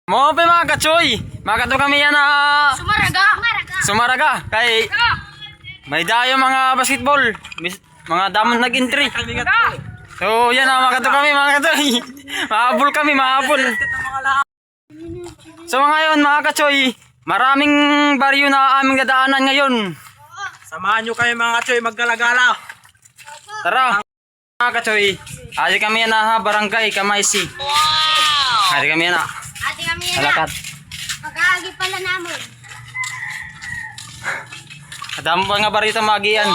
Mo pa mga kachoy. Mga kato kami yan na Sumaraga. Kay may dayo mga basketball. Mga damon nag-entry. So yan na mga kato kami mga kachoy. Mahabol kami, mahabol. So ngayon mga kachoy, maraming baryo na aming dadaanan ngayon. Samahan nyo kayo mga kachoy maggalagala. Tara mga kachoy. Adi kami yan na barangay Kamaysi. Adi kami yan na. Ate kami yan Alakat. Pag-aagi pala namin. Kadamo pa nga barito magian.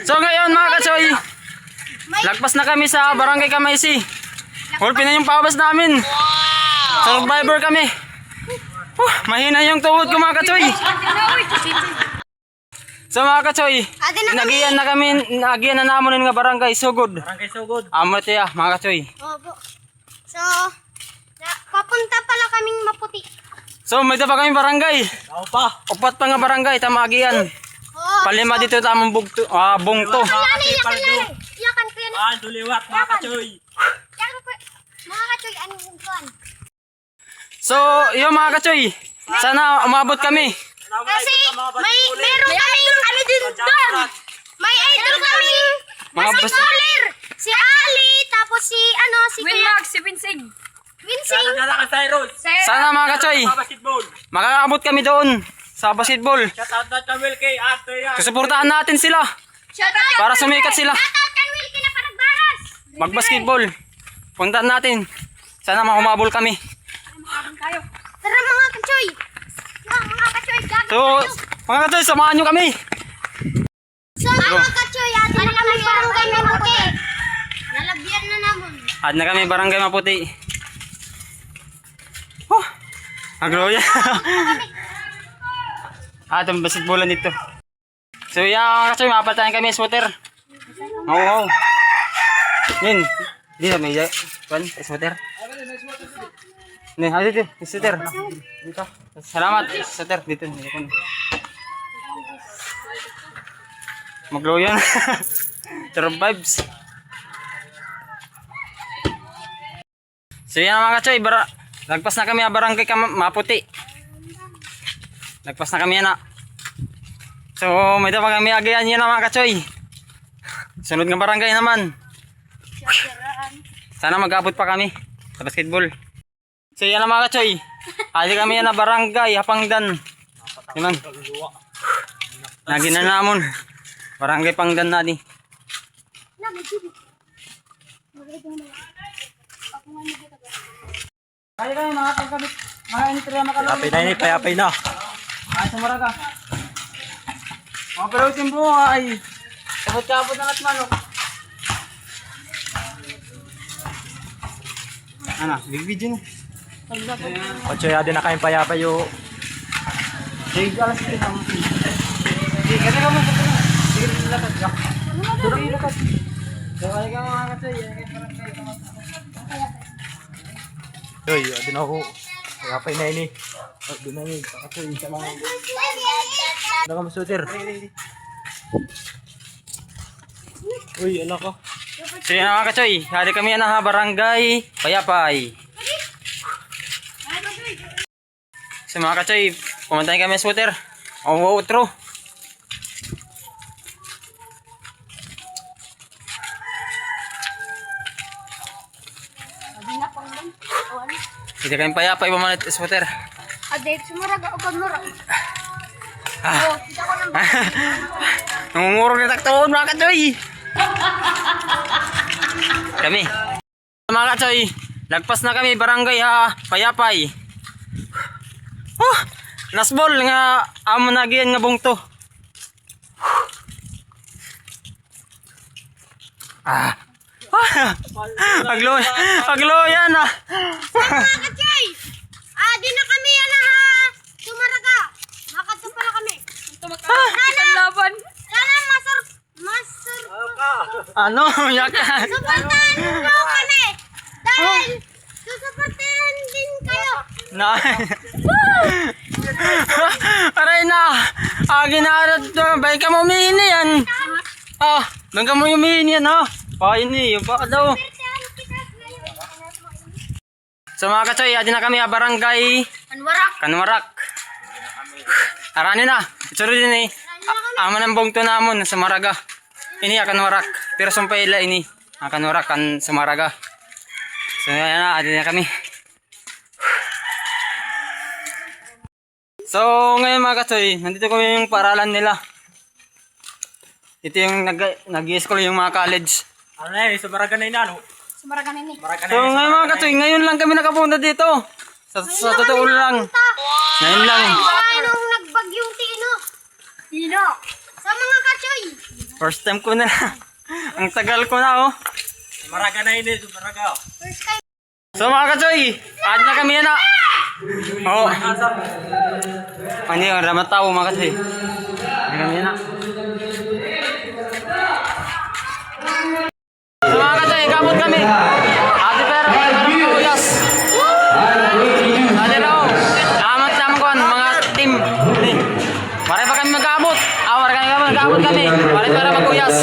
So ngayon mga kachoy, lagpas na kami sa barangay Kamaysi. Hulpin na yung pabas namin. Survivor kami. Mahina yung tuhod ko mga kachoy. So mga kachoy, nagian na namon nga barangay Sugod. Barangay Sugod. Amot ya mga kachoy. Opo. So, papunta pala kaming Maputi. So may pa kami barangay. Tao pa. Upat pa nga barangay tamagian. Oh, Palima dito tamang bungto. Iyakan ko yan. Duliwat mga kachoy. Iyakan ko. Mga kachoy, anong bungkuan? So yung mga kachoy, sana umabot kami. Kasi meron kaming ano din doon. May idol kaming Mga basketballer. Si Ali, tapos si Winmax, si Winsing. Winsing. Sana ka Cyrus. Sana mga kachoy, Basketball. makakaabot kami doon sa basketball. Shout out na Will kay Ate yan. Susuportahan natin sila para sumikat sila. Shoutout kay Wilkie na Paragbaras. Mag-basketball. Puntahan natin. Sana makumabol kami. Tara mga kachoy. Mga kachoy, gagawin So, mga kachoy, samahan nyo kami. So mga kachoy, atin na kami barangay Maputi. Nalagyan na naman. At na kami barangay Maputi. Oh, agloya. Atong basketballan dito. So yan mga kachoy, mapatayan kami sweater. Oo. Yun. Dito may sweater. Dito, sweater. Dito. Salamat, sweater. Dito. Mag-glow yan. Survives. So yan mga kachoy, lagpas na kami barangay Maputi. Lagpas na kami yan. So may pa kami agayan yan mga kachoy. Sunod ng barangay naman. Sana mag-abot pa kami sa basketball. So yan mga kachoy, adi kami yan na barangay Hapangdan. Diman. Nagina namon. Barangay Pangdan na di. Kaya kayo mga pagkabit, mga entry makalong. Yapay na yun, payapay na. Ay, sumaraga. Mga perutin buhay. Sabot-sabot na at manok. Ano, big video na. Kachoy, adi na kayong payapay yung. Sige, alas ito naman. Sige, kasi ka mo. Sige, lakad ka. Sige, lakad. So, kaya ka mga katsoy. Yoy, adi na ako. Payapay na yun eh. Adi na yun, kachoy. Isa lang. Ano ka masuter? Uy, ala ka. So, yan mga katsoy. Hari kami yan na barangay Payapay. So, mga katsoy, pumuntahin kami sa sweater. O, outro. Hindi kami Payapay, pumuntahin sa sweater. Adek, sumaraga o pagmura. Nangungurog na taktoon mga katsoy. Kami mga katsoy, lagpas na kami barangay Payapay. Last ball nga amo nagiyan nga bungto. Agloya na. Mga kachoy, di na kami yan sumaraga. Makato pala kami. Laban. Sana Ano? Yaka. suportahan nyo kami. Dahil susuportahan din kayo. Na. Aray na. Ginarad to. Bay ka mo umihini yan. Doon ka mo umihini yan ha. Ini, yung baka daw. So mga katsoy, adi na kami barangay Anwarak. Kanwarak. Arani na. Itsuro din aman ang bongto namon sa Maraga. Ini akan warak. Pero sumpay ini akan warak kan sa Maraga. So yan na, adi na kami. So ngayon mga katsoy, nandito kami yung paaralan nila. Ito yung nag-i-school yung mga college. Ano na yun, sa Baraga na inano. Sumaraga na ni. Baraga na So ngayon mga katsoy, ngayon lang kami nakapunta dito. Sa totoo lang. Ngayon lang. Nung nagbagyong Tino. Tino. Sa mga katsoy. First time ko na. Ang tagal ko na oh. Sa Baraga na yun, sa Baraga. First time. So mga katsoy, add na kami na. Oo. Ano yung ramataw mga katsoy. Add na kami na. So mga katsoy, gamot kami. Ate pero uyas. Ate raw. Amat naman ko mga team. Mare pa kami mag-abot. Mare kami mag-abot kami. Mare para mag-uyas.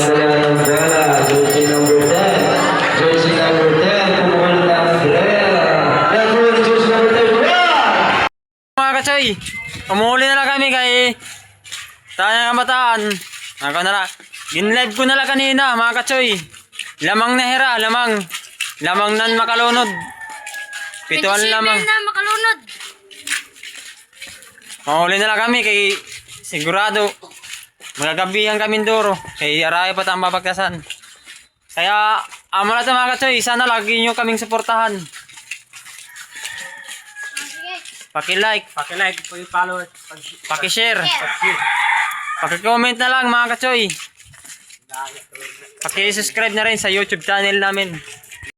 Mga katsoy, umuli na lang kami kay tayo ng kabataan. Ako na lang. Ginlive ko na lang kanina mga katsoy. Lamang na hera, lamang. Lamang nan makalunod. Pituan lamang. na makalunod. Mahuli na lang kami kay sigurado magagabihan kami duro. Kay aray pa tayong mapagkasan. Kaya amo na ito mga katsoy, sana lagi nyo kaming suportahan. Sige. Paki-like, Pakilike, pag-follow, paki-share, paki-comment na lang mga katsoy. Paki-subscribe na rin sa YouTube channel namin.